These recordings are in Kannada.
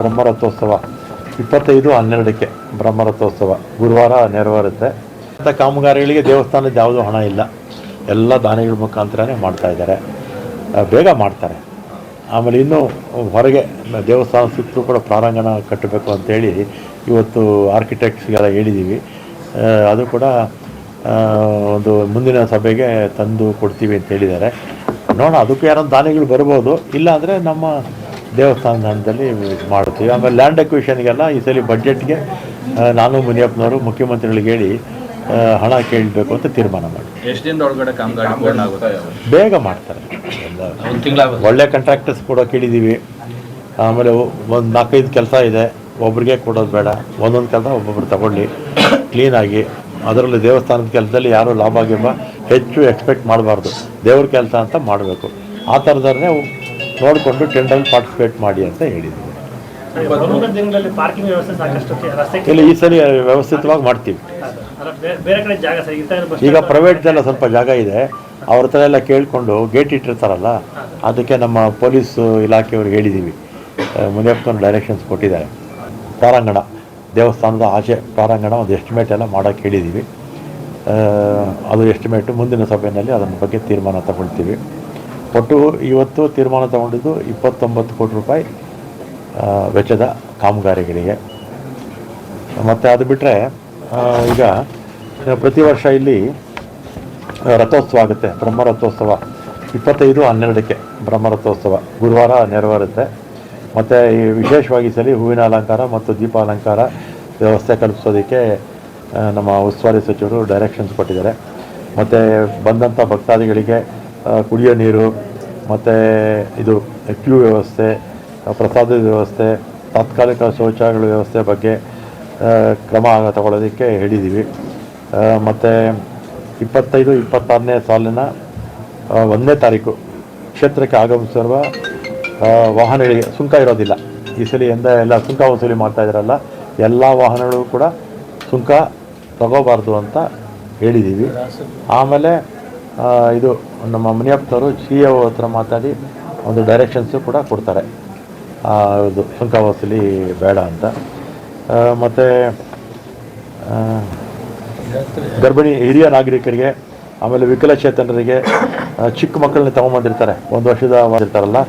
ಬ್ರಹ್ಮರಥೋತ್ಸವ 25/12ಕ್ಕೆ ಬ್ರಹ್ಮರಥೋತ್ಸವ ಗುರುವಾರ ನೆರವೇರುತ್ತೆ. ಅಂತ ಕಾಮಗಾರಿಗಳಿಗೆ ದೇವಸ್ಥಾನದ ಯಾವುದೂ ಹಣ ಇಲ್ಲ, ಎಲ್ಲ ದಾನಿಗಳ ಮುಖಾಂತರನೇ ಮಾಡ್ತಾಯಿದ್ದಾರೆ, ಬೇಗ ಮಾಡ್ತಾರೆ. ಆಮೇಲೆ ಇನ್ನೂ ಹೊರಗೆ ದೇವಸ್ಥಾನ ಸುತ್ತಲೂ ಕೂಡ ಪ್ರಾರಂಗಣ ಕಟ್ಟಬೇಕು ಅಂತೇಳಿ ಇವತ್ತು ಆರ್ಕಿಟೆಕ್ಟ್ಸ್ಗೆಲ್ಲ ಹೇಳಿದ್ದೀವಿ. ಅದು ಕೂಡ ಒಂದು ಮುಂದಿನ ಸಭೆಗೆ ತಂದು ಕೊಡ್ತೀವಿ ಅಂತ ಹೇಳಿದ್ದಾರೆ. ನೋಡೋಣ, ಅದಕ್ಕೂ ಯಾರೊಂದು ದಾನಿಗಳು ಬರ್ಬೋದು, ಇಲ್ಲಾಂದರೆ ನಮ್ಮ ದೇವಸ್ಥಾನದ ಹಣದಲ್ಲಿ ಮಾಡ್ತೀವಿ. ಆಮೇಲೆ ಲ್ಯಾಂಡ್ ಅಕ್ವಿಷನ್ಗೆಲ್ಲ ಈ ಸಲ ಬಡ್ಜೆಟ್ಗೆ ನಾನು ಮುನಿಯಪ್ಪನವರು ಮುಖ್ಯಮಂತ್ರಿಗಳಿಗೆ ಹೇಳಿ ಹಣ ಕೇಳಬೇಕು ಅಂತ ತೀರ್ಮಾನ ಮಾಡಿ. ಎಷ್ಟು ದಿನದ ಒಳಗಡೆ ಕಾಮಗಾರಿ ಪೂರ್ಣ ಆಗುತ್ತೆ? ಬೇಗ ಮಾಡ್ತಾರೆ. ಒಳ್ಳೆ ಕಾಂಟ್ರಾಕ್ಟರ್ಸ್ ಕೂಡ ಕೇಳಿದ್ದೀವಿ. ಆಮೇಲೆ ಒಂದು 4-5 ಕೆಲಸ ಇದೆ, ಒಬ್ರಿಗೆ ಕೊಡೋದು ಬೇಡ, ಒಂದೊಂದು ಕೆಲಸ ಒಬ್ಬೊಬ್ರು ತಗೊಳ್ಳಿ ಕ್ಲೀನಾಗಿ. ಅದರಲ್ಲಿ ದೇವಸ್ಥಾನದ ಕೆಲಸದಲ್ಲಿ ಯಾರೂ ಲಾಭ ಹೆಚ್ಚು ಎಕ್ಸ್ಪೆಕ್ಟ್ ಮಾಡಬಾರ್ದು, ದೇವ್ರ ಕೆಲಸ ಅಂತ ಮಾಡಬೇಕು. ಆ ಥರದವ್ರನ್ನೇ ನೋಡಿಕೊಂಡು ಟೆಂಡರಲ್ಲಿ ಪಾರ್ಟಿಸಿಪೇಟ್ ಮಾಡಿ ಅಂತ ಹೇಳಿದ್ದೀವಿ. ಇಲ್ಲ, ಈ ಸರಿ ವ್ಯವಸ್ಥಿತವಾಗಿ ಮಾಡ್ತೀವಿ. ಈಗ ಪ್ರೈವೇಟ್ದೆಲ್ಲ ಸ್ವಲ್ಪ ಜಾಗ ಇದೆ, ಅವ್ರ ಹತ್ರ ಎಲ್ಲ ಕೇಳಿಕೊಂಡು ಗೇಟ್ ಇಟ್ಟಿರ್ತಾರಲ್ಲ, ಅದಕ್ಕೆ ನಮ್ಮ ಪೊಲೀಸು ಇಲಾಖೆಯವ್ರಿಗೆ ಹೇಳಿದ್ದೀವಿ. ಮುನಿಯಪ್ಪನ ಡೈರೆಕ್ಷನ್ಸ್ ಕೊಟ್ಟಿದ್ದಾರೆ. ಪ್ರಾರಂಗಣ, ದೇವಸ್ಥಾನದ ಆಚೆ ಪ್ರಾರಂಗಣ ಒಂದು ಎಸ್ಟಿಮೇಟ್ ಎಲ್ಲ ಮಾಡೋಕ್ಕೆ ಹೇಳಿದ್ದೀವಿ. ಅದು ಎಸ್ಟಿಮೇಟು ಮುಂದಿನ ಸಭೆಯಲ್ಲಿ ಅದರ ಬಗ್ಗೆ ತೀರ್ಮಾನ ತಗೊಳ್ತೀವಿ. ಒಟ್ಟು ಇವತ್ತು ತೀರ್ಮಾನ ತಗೊಂಡಿದ್ದು 29 ಕೋಟಿ ರೂಪಾಯಿ ವೆಚ್ಚದ ಕಾಮಗಾರಿಗಳಿಗೆ. ಮತ್ತು ಅದು ಬಿಟ್ಟರೆ ಈಗ ಪ್ರತಿ ವರ್ಷ ಇಲ್ಲಿ ರಥೋತ್ಸವ ಆಗುತ್ತೆ. ಬ್ರಹ್ಮರಥೋತ್ಸವ 25/12ಕ್ಕೆ ಬ್ರಹ್ಮರಥೋತ್ಸವ ಗುರುವಾರ ನೆರವೇರುತ್ತೆ. ಮತ್ತು ಈ ವಿಶೇಷವಾಗಿ ಸಲ ಹೂವಿನ ಅಲಂಕಾರ ಮತ್ತು ದೀಪ ಅಲಂಕಾರ ವ್ಯವಸ್ಥೆ ಕಲ್ಪಿಸೋದಕ್ಕೆ ನಮ್ಮ ಉಸ್ತುವಾರಿ ಸಚಿವರು ಡೈರೆಕ್ಷನ್ಸ್ ಕೊಟ್ಟಿದ್ದಾರೆ. ಮತ್ತು ಬಂದಂಥ ಭಕ್ತಾದಿಗಳಿಗೆ ಕುಡಿಯೋ ನೀರು ಮತ್ತು ಇದು ಕ್ಯೂ ವ್ಯವಸ್ಥೆ, ಪ್ರಸಾದದ ವ್ಯವಸ್ಥೆ, ತಾತ್ಕಾಲಿಕ ಶೌಚಾಲಯಗಳ ವ್ಯವಸ್ಥೆ ಬಗ್ಗೆ ಕ್ರಮ ತಗೊಳ್ಳೋದಕ್ಕೆ ಹೇಳಿದ್ದೀವಿ. ಮತ್ತು 25-26ನೇ ಸಾಲಿನ 1ನೇ ತಾರೀಕು ಕ್ಷೇತ್ರಕ್ಕೆ ಆಗಮಿಸಿರುವ ವಾಹನಗಳಿಗೆ ಸುಂಕ ಇರೋದಿಲ್ಲ. ಈ ಸಲ ಎಲ್ಲ ಸುಂಕ ವಸೂಲಿ ಮಾಡ್ತಾಯಿದ್ದಾರಲ್ಲ, ಎಲ್ಲ ವಾಹನಗಳು ಕೂಡ ಸುಂಕ ತಗೋಬಾರ್ದು ಅಂತ ಹೇಳಿದ್ದೀವಿ. ಆಮೇಲೆ ಇದು ನಮ್ಮ ಮುನಿಯಪ್ಪನವರು CEO ಹತ್ರ ಮಾತಾಡಿ ಒಂದು ಡೈರೆಕ್ಷನ್ಸು ಕೂಡ ಕೊಡ್ತಾರೆ, ಇದು ಸುಂಕ ವಸೂಲಿ ಬೇಡ ಅಂತ. ಮತ್ತು ಗರ್ಭಿಣಿ ಹಿರಿಯ ನಾಗರಿಕರಿಗೆ, ಆಮೇಲೆ ವಿಕಲಚೇತನರಿಗೆ, ಚಿಕ್ಕ ಮಕ್ಕಳನ್ನ ತೊಗೊಂಬಂದಿರ್ತಾರೆ, 1 ವರ್ಷದ ಇರ್ತಾರಲ್ಲ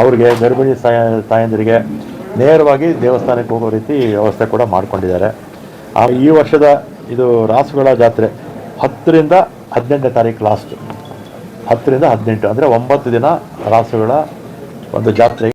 ಅವ್ರಿಗೆ, ಗರ್ಭಿಣಿ ತಾಯಂದಿರಿಗೆ ನೇರವಾಗಿ ದೇವಸ್ಥಾನಕ್ಕೆ ಹೋಗೋ ರೀತಿ ವ್ಯವಸ್ಥೆ ಕೂಡ ಮಾಡ್ಕೊಂಡಿದ್ದಾರೆ. ಈ ವರ್ಷದ ಇದು ರಾಸುಗಳ ಜಾತ್ರೆ 10ರಿಂದ 18ನೇ ತಾರೀಕು ಲಾಸ್ಟ್, 10ರಿಂದ 18 ಅಂದರೆ 9 ದಿನ ರಾಸುಗಳ ಒಂದು ಜಾತ್ರೆ.